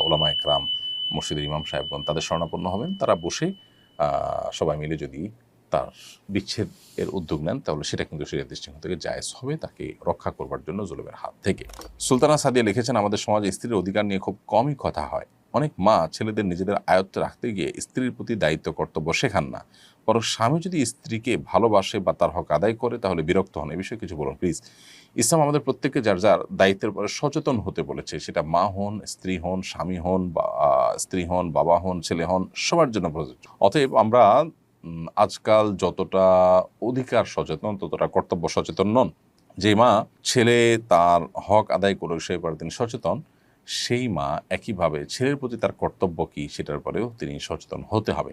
ওলামা একরাম, মসজিদের ইমাম সাহেবগণ তাদের শরণাপন্ন হবেন। তারা বসে সবাই মিলে যদি তার বিচ্ছেদের উদ্যোগ নেন তাহলে সেটা কিন্তু শরীয়তের দৃষ্টিকোণ থেকে জায়েজ হবে, তাকে রক্ষা করবার জন্য জুলুমের হাত থেকে। সুলতানা সাদিয়া লিখেছেন, আমাদের সমাজে স্ত্রীর অধিকার নিয়ে খুব কমই কথা হয়। অনেক মা ছেলেদের নিজেদের আয়ত্তে রাখতে গিয়ে স্ত্রীর প্রতি দায়িত্ব কর্তব্য শেখান না, বরং স্বামী যদি স্ত্রীকে ভালোবাসে বা তার হক আদায় করে তাহলে বিরক্ত হন। এই বিষয়ে কিছু বলুন প্লিজ। ইসলাম আমাদের প্রত্যেককে যার যার দায়িত্বের পরে সচেতন হতে বলেছে, সেটা মা হন, স্ত্রী হন, স্বামী হন, বা স্ত্রী হন, বাবা হন, ছেলে হন, সবার জন্য প্রযোজ্য। অতএব আমরা আজকাল যতটা অধিকার সচেতন ততটা কর্তব্য সচেতন নন। যে মা ছেলে তার হক আদায় করে সে ব্যাপারে তিনি সচেতন, সেই মা একইভাবে ছেলের প্রতি তার কর্তব্য কী সেটার পরেও তিনি সচেতন হতে হবে।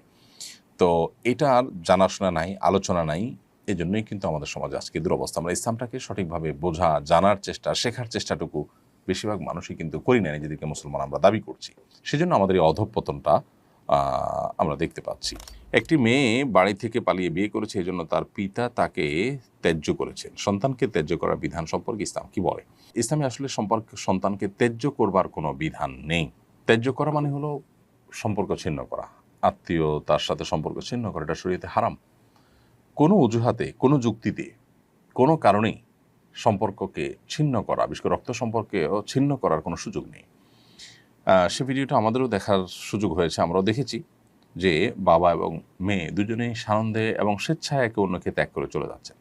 তো এটার জানাশোনা নাই, আলোচনা নাই, এই জন্যই কিন্তু আমাদের সমাজে আজকে দুরবস্থা। আমরা ইসলামটাকে সঠিকভাবে বোঝা, জানার চেষ্টা, শেখার চেষ্টাটুকু বেশিরভাগ মানুষই কিন্তু করি না, নিজেদেরকে মুসলমান আমরা দাবি করছি। সেজন্য আমাদের এই অধঃপতনটা আমরা দেখতে পাচ্ছি। একটি মেয়ে বাড়ি থেকে পালিয়ে বিয়ে করেছে, এই জন্য তার পিতা তাকে ত্যায্য করেছেন। সন্তানকে ত্যায্য করার বিধান সম্পর্কে ইসলাম কি বলে? ইসলামে আসলে সন্তানকে ত্যায্য করবার কোনো বিধান নেই। ত্যায্য করা মানে হলো সম্পর্ক ছিন্ন করা, আত্মীয়তার সাথে সম্পর্ক ছিন্ন করা, এটা শরীয়তে হারাম। কোনো অজুহাতে, কোনো যুক্তিতে, কোনো কারণেই সম্পর্ককে ছিন্ন করা, বিশেষ করে রক্ত সম্পর্কেও ছিন্ন করার কোনো সুযোগ নেই। সে ভিডিওটা আমাদেরও দেখার সুযোগ হয়েছে, আমরাও দেখেছি যে বাবা এবং মেয়ে দুজনেই সানন্দে এবং স্বেচ্ছায় একে অন্যকে ত্যাগ করে চলে যাচ্ছেন।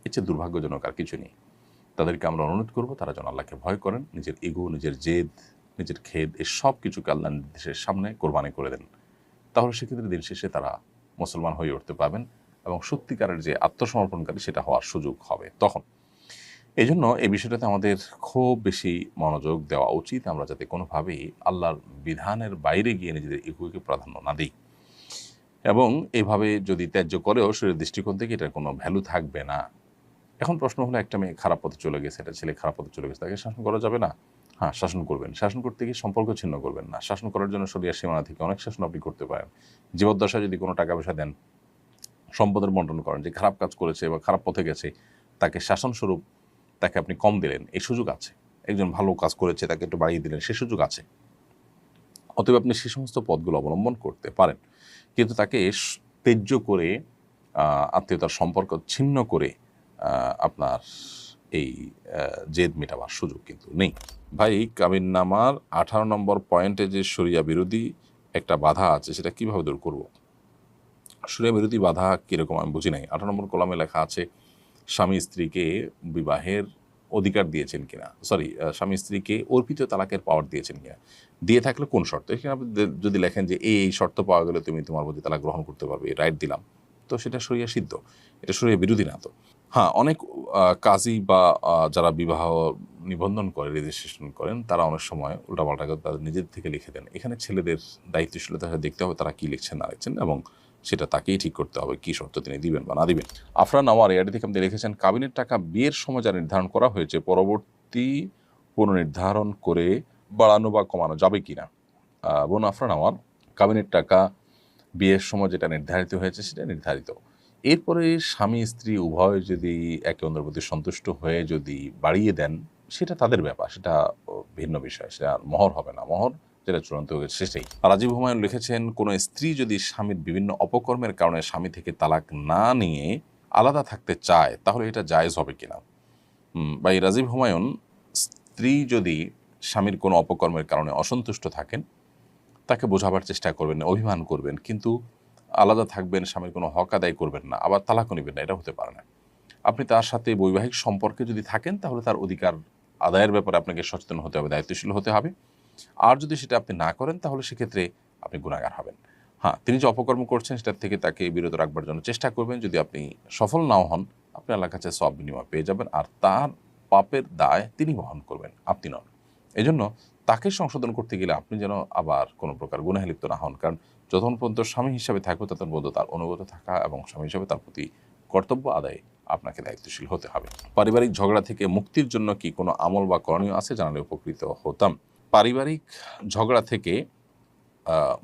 এর চেয়ে দুর্ভাগ্যজনক আর কিছু নেই। তাদেরকে আমরা অনুরোধ করবো তারা যেন আল্লাহকে ভয় করেন, নিজের ইগো, নিজের জেদ, নিজের খেদ, এই সব কিছুকে আল্লাহর নির্দেশের সামনে কোরবানি করে দেন। তাহলে সেক্ষেত্রে দিন শেষে তারা মুসলমান হয়ে উঠতে পারবেন এবং সত্যিকারের যে আত্মসমর্পণকারী সেটা হওয়ার সুযোগ হবে তখন। এই জন্য এই বিষয়টাতে আমাদের খুব বেশি মনোযোগ দেওয়া উচিত, আমরা যাতে কোনোভাবেই আল্লাহর বিধানের বাইরে গিয়ে নিজেদের ইগোকে প্রাধান্য না দিই। এবং এভাবে যদি ত্যায্য করেও শরীরের দৃষ্টিকোণ থেকে এটার কোনো ভ্যালু থাকবে না। এখন প্রশ্ন হলো, একটা মেয়ে খারাপ পথে চলে গেছে, একটা ছেলে খারাপ পথে চলে গেছে, তাকে শাসন করা যাবে না? হ্যাঁ, শাসন করবেন। শাসন করতে গিয়ে সম্পর্ক ছিন্ন করবেন না। শাসন করার জন্য শরিয়ার সীমানা থেকে অনেক শাসন আপনি করতে পারেন। জীবদ্দশায় যদি কোনো টাকা পয়সা দেন, সম্পদের বন্টন করেন, যে খারাপ কাজ করেছে বা খারাপ পথে গেছে তাকে শাসনস্বরূপ তাকে আপনি কম দিলেন, এই সুযোগ আছে। একজন ভালো কাজ করেছে তাকে একটু বাড়িয়ে দিলেন, সে সুযোগ আছে। অতএব আপনি সে সমস্ত পথগুলো অবলম্বন করতে পারেন, কিন্তু তাকে ত্যায্য করে আত্মীয়তার সম্পর্ক ছিন্ন করে আপনার এই জেদ মেটাবার সুযোগ কিন্তু নেই। ভাই, কাবিননামার 18 নম্বর পয়েন্টে যে শরিয়া বিরোধী একটা বাধা আছে সেটা কিভাবে দূর করব? শরিয়া বিরোধী বাধা কীরকম আমি বুঝি নাই। 18 নম্বর কলামে লেখা আছে স্বামী স্ত্রীকে বিবাহের অধিকার দিয়েছেন কিনা, স্বামী স্ত্রীকে অর্পিত তালাকের পাওয়ার দিয়েছেন কিনা, দিয়ে থাকলে কোন শর্ত। এখানে আপনি যদি লেখেন যে এই শর্ত পাওয়া গেলে তুমি তোমার প্রতি তালাক গ্রহণ করতে পারবে, রাইট দিলাম, তো সেটা শরিয়া সিদ্ধ, এটা শরিয়া বিরোধী না। তো হ্যাঁ, অনেক কাজী বা যারা বিবাহ নিবন্ধন করে, রেজিস্ট্রেশন করেন, তারা অনেক সময় উল্টাপাল্টা করে তাদের নিজের থেকে লিখে দেন। এখানে ছেলেদের দায়িত্বশীলতা দেখতে হবে তারা কী লিখছেন না লিখছেন, এবং সেটা তাকেই ঠিক করতে হবে কী শর্ত তিনি দিবেন বা না দিবেন। আফরান আওয়ার এআরডি থেকে আপনি লিখেছেন, কাবিনের টাকা বিয়ের সময় যা নির্ধারণ করা হয়েছে পরবর্তী পুনর্নির্ধারণ করে বাড়ানো বা কমানো যাবে কিনা। বোন আফরান আওয়ার, কাবিনের টাকা বিয়ের সময় যেটা নির্ধারিত হয়েছে সেটা নির্ধারিত। এরপরে স্বামী স্ত্রী উভয় যদি একে অন্যের প্রতি সন্তুষ্ট হয়ে যদি বাড়িয়ে দেন সেটা তাদের ব্যাপার, সেটা ভিন্ন বিষয়, সেটা মহর হবে না। মহর যেটা চূড়ান্ত হয়েছে সেটাই। রাজীব হুমায়ুন লিখেছেন, কোনো স্ত্রী যদি স্বামীর বিভিন্ন অপকর্মের কারণে স্বামী থেকে তালাক না নিয়ে আলাদা থাকতে চায় তাহলে এটা জায়েজ হবে কিনা। বা রাজীব হুমায়ুন, স্ত্রী যদি স্বামীর কোনো অপকর্মের কারণে অসন্তুষ্ট থাকেন তাকে বোঝাবার চেষ্টা করবেন, অভিমান করবেন, কিন্তু আলাদা থাকবেন, স্বামীর কোনো হক আদায় করবেন না, আবার তালাকও নেবেন না, এটা হতে পারে না। আপনি তার সাথে বৈবাহিক সম্পর্কে যদি থাকেন তাহলে তার অধিকার আদায়ের ব্যাপারে আপনাকে সচেতন হতে হবে, দায়িত্বশীল হতে হবে। আর যদি সেটা আপনি না করেন তাহলে সেক্ষেত্রে আপনি গুনাহগার হবেন। হ্যাঁ, তিনি যে অপকর্ম করছেন সেটার থেকে তাকে বিরত রাখবার জন্য চেষ্টা করবেন। যদি আপনি সফল নাও হন, আপনি আল্লাহর কাছে সওয়াব বিনিময় পেয়ে যাবেন, আর তার পাপের দায় তিনি বহন করবেন, আপনি নন। এই জন্য তাকে সংশোধন করতে গেলে আপনি যেন আবার কোনো প্রকার গুনাহে লিপ্ত না হন, কারণ যতক্ষণ পর্যন্ত স্বামী হিসাবে থাকবে ততক্ষণ পর্যন্ত তার অনুগত থাকা এবং স্বামী হিসাবে তার প্রতি কর্তব্য আদায়ে আপনাকে দায়িত্বশীল হতে হবে। পারিবারিক ঝগড়া থেকে মুক্তির জন্য কি কোনো আমল বা করণীয় আছে, জানালে উপকৃত হতাম। পারিবারিক ঝগড়া থেকে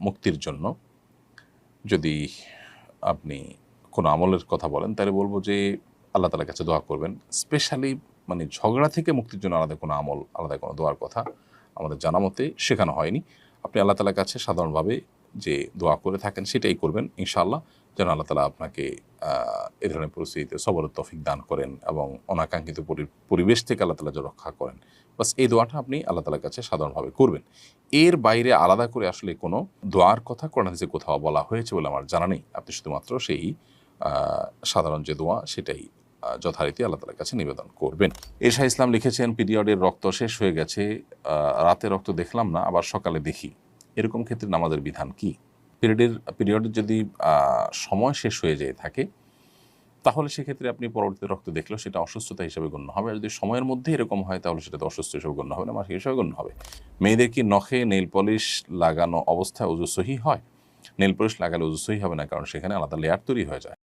মুক্তির জন্য যদি আপনি কোনো আমলের কথা বলেন তাহলে বলবো যে আল্লাহ তাআলার কাছে দোয়া করবেন। স্পেশালি মানে ঝগড়া থেকে মুক্তির জন্য আলাদা কোনো আমল, আলাদা কোনো দোয়ার কথা আমাদের জানা মতে শেখানো হয়নি। আপনি আল্লাহ তাআলার কাছে সাধারণভাবে যে দোয়া করে থাকেন সেটাই করবেন ইনশাআল্লাহ, যেন আল্লাহ তাআলা আপনাকে এ ধরনের পরিস্থিতিতে সবরের তৌফিক দান করেন এবং অনাকাঙ্ক্ষিত পরিবেশ থেকে আল্লাহ তাআলা যেন রক্ষা করেন। বাস এই দোয়াটা আপনি আল্লাহ তাআলার কাছে সাধারণভাবে করবেন। এর বাইরে আলাদা করে আসলে কোনো দোয়ার কথা কোরআন হাদিসে কোথাও বলা হয়েছে বলে আমার জানা নেই। আপনি শুধুমাত্র সেই সাধারণ যে দোয়া সেটাই যথারীতি আল্লাহ তাআলার কাছে নিবেদন করবেন। এশা ইসলাম লিখেছেন, পিরিয়ডের রক্ত শেষ হয়ে গেছে, রাতে রক্ত দেখলাম না, আবার সকালে দেখি, এরকম ক্ষেত্রে নামাজের বিধান কি? পিরিয়ডের যদি সময় শেষ হয়ে যেয়ে থাকে তাহলে সেক্ষেত্রে আপনি পরবর্তীতে রক্ত দেখলেও সেটা অসুস্থতা হিসেবে গণ্য হবে। আর যদি সময়ের মধ্যে এরকম হয় তাহলে সেটা তো অসুস্থ হিসেবে গণ্য হবে না, মাসিক হিসেবে গণ্য হবে। মেয়েদের কি নখে নেইল পলিশ লাগানো অবস্থায় ওযু সহিহ হয়? নেইল পলিশ লাগালে ওযু সহিহ হবে না, কারণ সেখানে আলাদা লেয়ার তৈরি হয়ে যায়।